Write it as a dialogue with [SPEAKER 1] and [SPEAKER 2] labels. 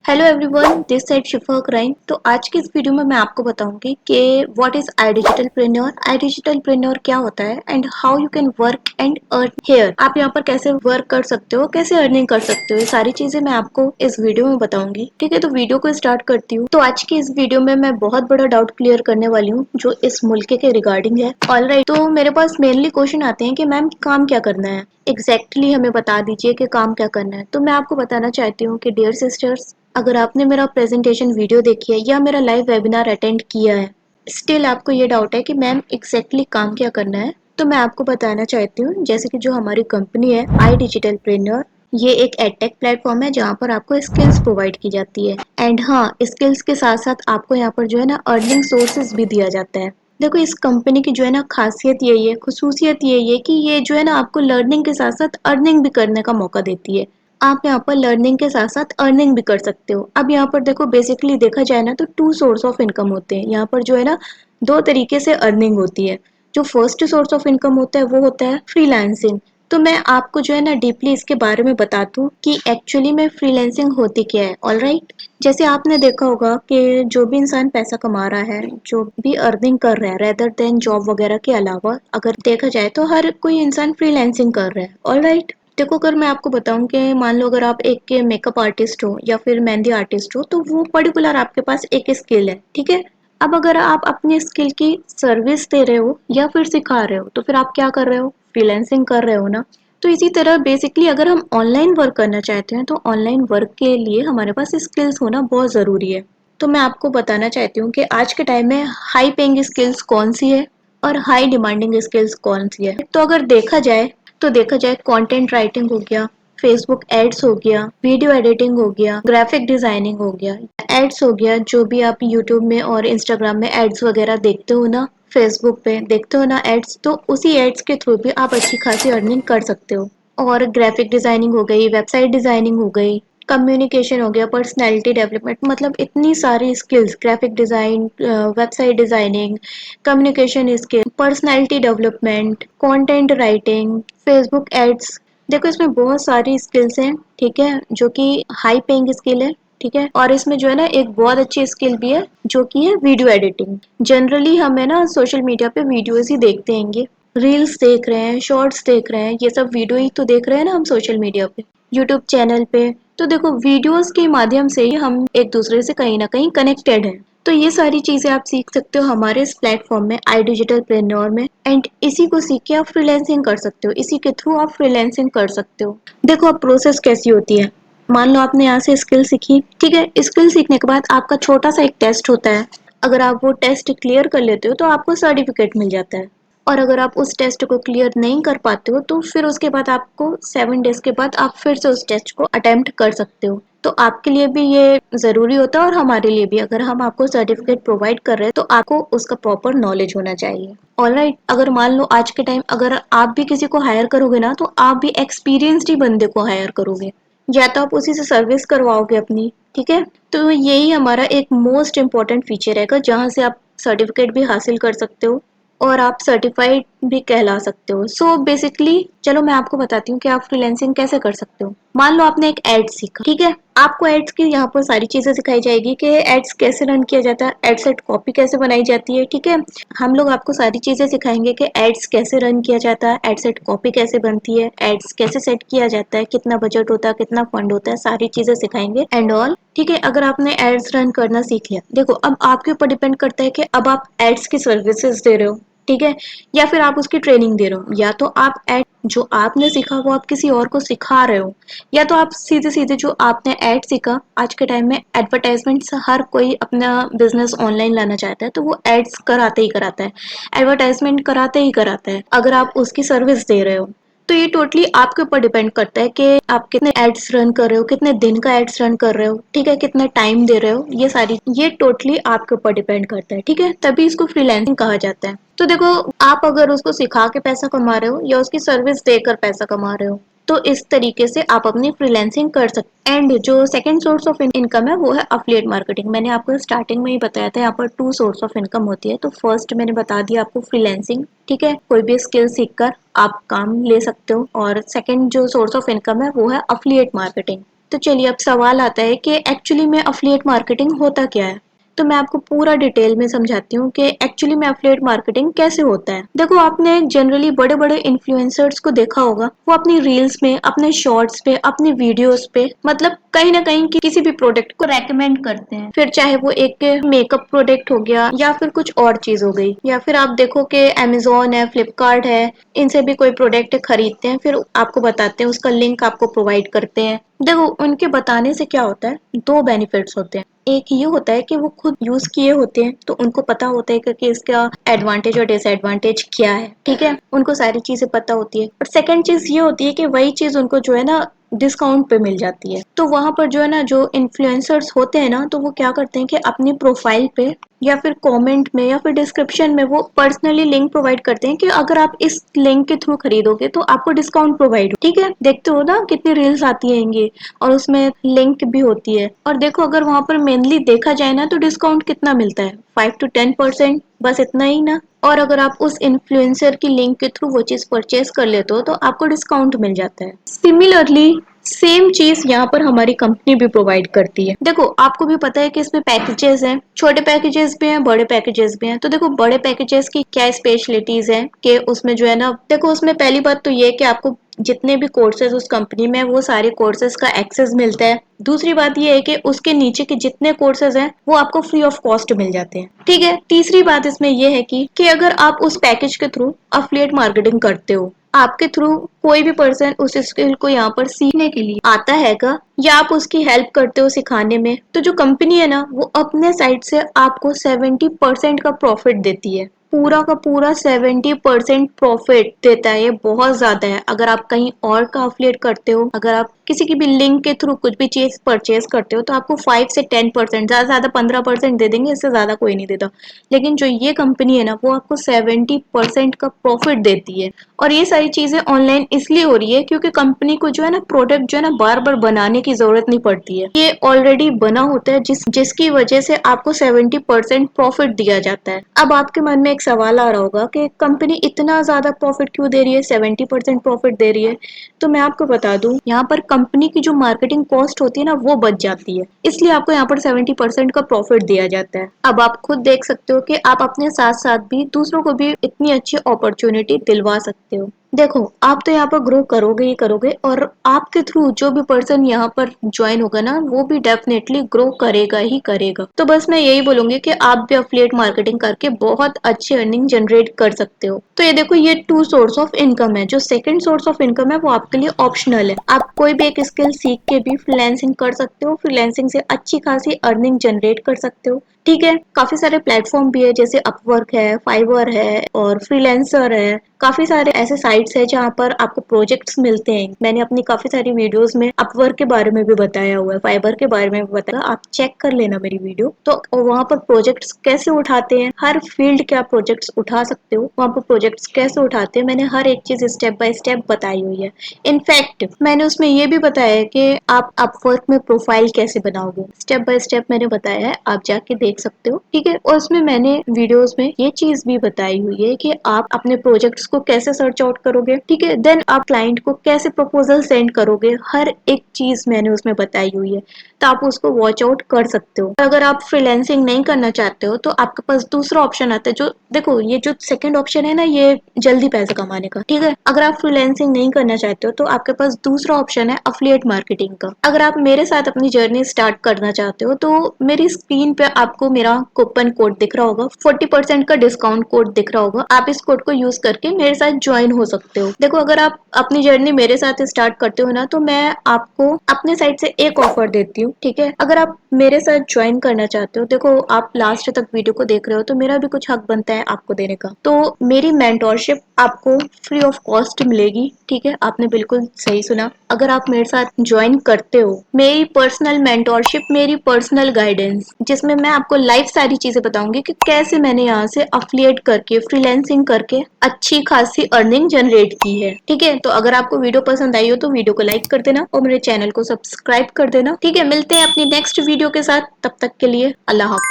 [SPEAKER 1] Hello everyone, this side Shifa crime. तो आज की इस वीडियो में मैं आपको बताऊंगी कि what is I digital preneur, I digital preneur क्या होता है and how you can work and earn here. आप यहाँ पर कैसे वर्क कर सकते हो, कैसे अर्निंग कर सकते हो, ये सारी चीजें मैं आपको इस वीडियो में बताऊंगी। ठीक है, तो वीडियो को स्टार्ट करती हूँ। तो आज की इस वीडियो में मैं बहुत बड़ा डाउट क्लियर करने वाली हूँ जो इस मुल्क के रिगार्डिंग है। ऑलराइट, तो मेरे पास मेनली क्वेश्चन आते हैं कि मैम काम क्या करना है, एग्जैक्टली हमें बता दीजिए कि काम क्या करना है। तो मैं आपको बताना चाहती हूँ कि डियर सिस्टर्स, अगर आपने मेरा प्रेजेंटेशन वीडियो देखी है या मेरा लाइव वेबिनार अटेंड किया है, स्टिल आपको ये डाउट है कि मैम एग्जैक्टली काम क्या करना है, तो मैं आपको बताना चाहती हूँ। जैसे कि जो हमारी कंपनी है आई डिजिटल प्रेन्योर, ये एक एडटेक प्लेटफॉर्म है जहाँ पर आपको स्किल्स प्रोवाइड की जाती है। एंड हाँ, स्किल्स के साथ साथ आपको यहाँ पर जो है ना अर्निंग सोर्सेज भी दिया जाता है। देखो, इस कंपनी की जो है ना खासियत यही है, खसूसियत यही है कि ये जो है ना आपको लर्निंग के साथ साथ अर्निंग भी करने का मौका देती है। आप यहाँ पर लर्निंग के साथ साथ अर्निंग भी कर सकते हो। अब यहाँ पर देखो, बेसिकली देखा जाए ना तो टू सोर्स ऑफ इनकम होते हैं यहाँ पर, जो है ना दो तरीके से अर्निंग होती है। जो फर्स्ट सोर्स ऑफ इनकम होता है वो होता है फ्रीलांसिंग। तो मैं आपको जो है ना डीपली इसके बारे में बता दूं कि एक्चुअली में फ्रीलांसिंग होती क्या है। ऑलराइट, जैसे आपने देखा होगा कि जो भी इंसान पैसा कमा रहा है, जो भी अर्निंग कर रहा है रेदर देन जॉब वगैरह के अलावा, अगर देखा जाए तो हर कोई इंसान फ्रीलांसिंग कर रहा है। ऑलराइट, देखो, अगर मैं आपको बताऊं कि मान लो अगर आप एक मेकअप आर्टिस्ट हो या फिर मेहंदी आर्टिस्ट हो, तो वो पर्टिकुलर आपके पास एक स्किल है। ठीक है, अब अगर आप अपनी स्किल की सर्विस दे रहे हो या फिर सिखा रहे हो, तो फिर आप क्या कर रहे हो, फ्रीलांसिंग कर रहे हो ना। तो इसी तरह बेसिकली अगर हम ऑनलाइन वर्क करना चाहते हैं तो ऑनलाइन वर्क के लिए हमारे पास स्किल्स होना बहुत ज़रूरी है। तो मैं आपको बताना चाहती हूँ कि आज के टाइम में हाई पेइंग स्किल्स कौन सी है और हाई डिमांडिंग स्किल्स कौन सी है। तो अगर देखा जाए कंटेंट राइटिंग हो गया, फेसबुक एड्स हो गया, वीडियो एडिटिंग हो गया, ग्राफिक डिजाइनिंग हो गया, एड्स हो गया, जो भी आप यूट्यूब में और इंस्टाग्राम में एड्स वगैरह देखते हो ना, फेसबुक पे देखते हो ना एड्स, तो उसी एड्स के थ्रू भी आप अच्छी खासी अर्निंग कर सकते हो। और ग्राफिक डिजाइनिंग हो गई, वेबसाइट डिजाइनिंग हो गई, कम्युनिकेशन हो गया, पर्सनैलिटी डेवलपमेंट, मतलब इतनी सारी skills, graphic design, website designing, communication skill, personality development, content writing, Facebook ads. देखो, इसमें बहुत सारी स्किल्स हैं। ठीक है, जो कि हाई पेइंग स्किल है। ठीक है, और इसमें जो है ना एक बहुत अच्छी स्किल भी है जो कि है वीडियो एडिटिंग। जनरली हमें ना सोशल मीडिया पे वीडियोस ही देखते हैं, रील्स देख रहे हैं, शॉर्ट्स देख रहे हैं, ये सब वीडियो ही तो देख रहे हैं ना हम सोशल मीडिया पे, यूट्यूब चैनल पे। तो देखो, वीडियोस के माध्यम से ही हम एक दूसरे से कहीं ना कहीं कनेक्टेड हैं। तो ये सारी चीजें आप सीख सकते हो हमारे इस प्लेटफॉर्म में, आई डिजिटल प्रेन्योर में। एंड इसी को सीख के आप फ्रीलैंसिंग कर सकते हो, इसी के थ्रू आप फ्रीलैंसिंग कर सकते हो। देखो, अब प्रोसेस कैसी होती है। मान लो आपने यहाँ से स्किल सीखी। ठीक है, स्किल सीखने के बाद आपका छोटा सा एक टेस्ट होता है। अगर आप वो टेस्ट क्लियर कर लेते हो तो आपको सर्टिफिकेट मिल जाता है। और अगर आप उस टेस्ट को क्लियर नहीं कर पाते हो तो फिर उसके बाद आपको 7 डेज के बाद आप फिर से उस टेस्ट को अटेम्प्ट कर सकते हो। तो आपके लिए भी ये जरूरी होता है और हमारे लिए भी। अगर हम आपको सर्टिफिकेट प्रोवाइड कर रहे हैं तो आपको उसका प्रॉपर नॉलेज होना चाहिए। ऑलराइट, अगर मान लो आज के टाइम अगर आप भी किसी को हायर करोगे ना, तो आप भी एक्सपीरियंस्ड ही बंदे को हायर करोगे, या तो आप उसी से सर्विस करवाओगे अपनी। ठीक है, तो यही हमारा एक मोस्ट इम्पॉर्टेंट फीचर रहेगा जहाँ से आप सर्टिफिकेट भी हासिल कर सकते हो और आप सर्टिफाइड भी कहला सकते हो। सो बेसिकली चलो मैं आपको बताती हूँ कि आप फ्रीलैंसिंग कैसे कर सकते हो। मान लो आपने एक एड सीखा। ठीक है, आपको एड्स की यहाँ पर सारी चीजें सिखाई जाएगी कि एड्स कैसे रन किया जाता है, एड सेट कॉपी कैसे बनाई जाती है। ठीक है, हम लोग आपको सारी चीजें सिखाएंगे कि एड्स कैसे रन किया जाता है, एड सेट कॉपी कैसे बनती है, एड्स कैसे सेट किया जाता है, कितना बजट होता है, कितना फंड होता है, सारी चीजें सिखाएंगे एंड ऑल। ठीक है, अगर आपने एड्स रन करना सीख लिया, देखो अब आपके ऊपर डिपेंड करता है कि अब आप एड्स की सर्विसेज दे रहे हो। ठीक है, या फिर आप उसकी ट्रेनिंग दे रहे हो, या तो आप एड जो आपने सीखा वो आप किसी और को सिखा रहे हो, या तो आप सीधे सीधे जो आपने एड सीखा। आज के टाइम में एडवर्टाइजमेंट से हर कोई अपना बिजनेस ऑनलाइन लाना चाहता है, तो वो एड्स कराते ही कराता है, एडवर्टाइजमेंट कराते ही कराता है, अगर आप उसकी सर्विस दे रहे हो। तो ये टोटली आपके ऊपर डिपेंड करता है कि आप कितने एड्स रन कर रहे हो, कितने दिन का एड्स रन कर रहे हो। ठीक है, कितना टाइम दे रहे हो, ये टोटली आपके ऊपर डिपेंड करता है। ठीक है, तभी इसको फ्रीलांसिंग कहा जाता है। तो देखो, आप अगर उसको सिखा के पैसा कमा रहे हो या उसकी सर्विस देकर पैसा कमा रहे हो, तो इस तरीके से आप अपनी फ्रीलांसिंग कर सकते हैं। एंड जो सेकंड सोर्स ऑफ इनकम है वो है अफिलिएट मार्केटिंग। मैंने आपको स्टार्टिंग में ही बताया था, यहाँ पर टू सोर्स ऑफ इनकम होती है। तो फर्स्ट मैंने बता दिया आपको फ्रीलांसिंग। ठीक है, कोई भी स्किल सीखकर आप काम ले सकते हो। और सेकंड जो सोर्स ऑफ इनकम है वो है अफिलिएट मार्केटिंग। तो चलिए अब सवाल आता है कि एक्चुअली में अफिलिएट मार्केटिंग होता क्या है। तो मैं आपको पूरा डिटेल में समझाती हूँ कि एक्चुअली में अफिलिएट मार्केटिंग कैसे होता है। देखो, आपने जनरली बड़े बड़े इन्फ्लुएंसर्स को देखा होगा, वो अपनी रील्स में, अपने शॉर्ट्स पे, अपनी वीडियोस पे, मतलब कहीं ना कहीं किसी भी प्रोडक्ट को रेकमेंड करते हैं। फिर चाहे वो एक मेकअप प्रोडक्ट हो गया या फिर कुछ और चीज हो गई, या फिर आप देखो कि अमेजोन है, फ्लिपकार्ट है, इनसे भी कोई प्रोडक्ट खरीदते हैं, फिर आपको बताते हैं, उसका लिंक आपको प्रोवाइड करते हैं। देखो, उनके बताने से क्या होता है, दो बेनिफिट्स होते हैं। एक ये होता है कि वो खुद यूज किए होते हैं, तो उनको पता होता है कि इसका एडवांटेज और डिसएडवांटेज क्या है, ठीक है, उनको सारी चीजें पता होती है। और सेकंड चीज ये होती है कि वही चीज उनको जो है ना डिस्काउंट पे मिल जाती है। तो वहां पर जो है ना, जो इन्फ्लुएंसर्स होते हैं ना, तो वो क्या करते हैं कि अपनी प्रोफाइल पे या फिर कमेंट में या फिर डिस्क्रिप्शन में वो पर्सनली लिंक प्रोवाइड करते हैं कि अगर आप इस लिंक के थ्रू खरीदोगे तो आपको डिस्काउंट प्रोवाइड हो। ठीक है, देखते हो ना कितनी रील्स आती है और उसमें लिंक भी होती है। और देखो, अगर वहां पर मेनली देखा जाए ना, तो डिस्काउंट कितना मिलता है, 5 to 10%, बस इतना ही ना। और अगर आप उस इन्फ्लुएंसर की लिंक के थ्रू वो चीज परचेज कर लेते हो तो आपको डिस्काउंट मिल जाता है। सिमिलरली सेम चीज यहाँ पर हमारी कंपनी भी प्रोवाइड करती है। देखो, आपको भी पता है कि इसमें पैकेजेस हैं, छोटे पैकेजेस भी हैं, बड़े पैकेजेस भी हैं। तो देखो, बड़े पैकेजेस की क्या स्पेशलिटीज हैं कि उसमें जो है ना, देखो उसमें पहली बात तो ये है कि आपको जितने भी कोर्सेज उस कंपनी में, वो सारे कोर्सेज का एक्सेस मिलता है। दूसरी बात ये है कि उसके नीचे के जितने कोर्सेज हैं वो आपको फ्री ऑफ कॉस्ट मिल जाते हैं। ठीक है, तीसरी बात इसमें ये है कि अगर आप उस पैकेज के थ्रू अफिलिएट मार्केटिंग करते हो, आपके थ्रू कोई भी पर्सन उस स्किल को यहाँ पर सीखने के लिए आता हैगा, या आप उसकी हेल्प करते हो सिखाने में, तो जो कंपनी है ना, वो अपने साइड से आपको 70% का प्रॉफिट देती है। पूरा का पूरा 70% प्रॉफिट देता है। ये बहुत ज्यादा है। अगर आप कहीं और का अफिलिएट करते हो, अगर आप किसी की भी लिंक के थ्रू कुछ भी चीज परचेज करते हो, तो आपको 5 से 10%, ज्यादा ज्यादा 15% दे देंगे, इससे ज्यादा कोई नहीं देता। लेकिन जो ये कंपनी है ना, वो आपको 70% का प्रॉफिट देती है। और ये सारी चीजें ऑनलाइन इसलिए हो रही है क्योंकि कंपनी को जो है ना, प्रोडक्ट जो है ना, बार बार बनाने की जरूरत नहीं पड़ती है। ये ऑलरेडी बना होता है, जिसकी वजह से आपको 70% प्रॉफिट दिया जाता है। अब आपके मन में एक सवाल आ रहा होगा कि कंपनी इतना ज्यादा प्रॉफिट क्यों दे रही है, 70% प्रॉफिट दे रही है। तो मैं आपको बता दूं, यहाँ पर कंपनी की जो मार्केटिंग कॉस्ट होती है ना, वो बच जाती है, इसलिए आपको यहाँ पर 70% का प्रॉफिट दिया जाता है। अब आप खुद देख सकते हो कि आप अपने साथ साथ भी दूसरों को भी इतनी अच्छी अपॉर्चुनिटी दिलवा सकते हो। देखो, आप तो यहाँ पर ग्रो करोगे ही करोगे, और आपके थ्रू जो भी पर्सन यहाँ पर ज्वाइन होगा ना, वो भी डेफिनेटली ग्रो करेगा ही करेगा। तो बस मैं यही बोलूंगी कि आप भी अफिलिएट मार्केटिंग करके बहुत अच्छी अर्निंग जनरेट कर सकते हो। तो ये देखो, ये 2 सोर्स ऑफ इनकम है। जो सेकंड सोर्स ऑफ इनकम है वो आपके लिए ऑप्शनल है। आप कोई भी एक स्किल सीख के भी फ्रीलांसिंग कर सकते हो, फ्रीलांसिंग से अच्छी खासी अर्निंग जनरेट कर सकते हो। ठीक है, काफी सारे प्लेटफॉर्म भी है, जैसे अपवर्क है, फाइवर है और फ्रीलांसर है। काफी सारे ऐसे साइट्स है जहाँ पर आपको प्रोजेक्ट्स मिलते हैं। मैंने अपनी काफी सारी वीडियोस में अपवर्क के बारे में भी बताया हुआ है, फाइबर के बारे में भी बताया, आप चेक कर लेना मेरी वीडियो। तो वहाँ पर प्रोजेक्ट्स कैसे उठाते हैं, हर फील्ड के आप प्रोजेक्ट्स उठा सकते हो, वहाँ पर प्रोजेक्ट्स कैसे उठाते हैं, मैंने हर एक चीज स्टेप बाय स्टेप बताई हुई है। इनफैक्ट मैंने उसमें ये भी बताया है कि आप अपवर्क में प्रोफाइल कैसे बनाओगे, स्टेप बाय स्टेप मैंने बताया है, आप जाके देख सकते हो। ठीक है, और उसमें मैंने वीडियोस में ये चीज भी बताई हुई है कि आप अपने प्रोजेक्ट्स को कैसे सर्च आउट करोगे। ठीक है, देन आप क्लाइंट को कैसे प्रपोजल सेंड करोगे, हर एक चीज मैंने उसमें बताई हुई है, तो आप उसको वॉच आउट कर सकते हो। अगर आप फ्रीलांसिंग नहीं करना चाहते हो तो आपके पास दूसरा ऑप्शन आता है। जो देखो, ये जो सेकंड ऑप्शन है ना, ये जल्दी पैसे कमाने का। ठीक है, अगर आप फ्रीलांसिंग नहीं करना चाहते हो तो आपके पास दूसरा ऑप्शन है अफिलिएट मार्केटिंग का। अगर आप मेरे साथ अपनी जर्नी स्टार्ट करना चाहते हो तो मेरी स्क्रीन पे आपको मेरा कूपन कोड दिख रहा होगा, 40% का डिस्काउंट कोड दिख रहा होगा। आप इस कोड को यूज करके मेरे साथ ज्वाइन हो सकते हो। देखो, अगर आप अपनी जर्नी मेरे साथ स्टार्ट करते हो ना, तो मैं आपको अपने साइड से एक ऑफर देती हूँ। ठीक है, अगर आप मेरे साथ ज्वाइन करना चाहते हो, देखो आप लास्ट तक वीडियो को देख रहे हो तो मेरा भी कुछ हक बनता है आपको देने का। तो मेरी मेंटोरशिप आपको फ्री ऑफ कॉस्ट मिलेगी। ठीक है, आपने बिल्कुल सही सुना। अगर आप मेरे साथ ज्वाइन करते हो, मेरी पर्सनल मेंटोरशिप, मेरी पर्सनल गाइडेंस, जिसमें मैं आपको लाइव सारी चीजें बताऊंगी कि कैसे मैंने यहाँ से अफिलिएट करके, फ्रीलांसिंग करके अच्छी खासी अर्निंग जनरेट की है। ठीक है, तो अगर आपको वीडियो पसंद आई हो तो वीडियो को लाइक कर देना और मेरे चैनल को सब्सक्राइब कर देना। ठीक है, मिलते हैं अपनी नेक्स्ट वीडियो के साथ, तब तक के लिए अल्लाह हाफिज।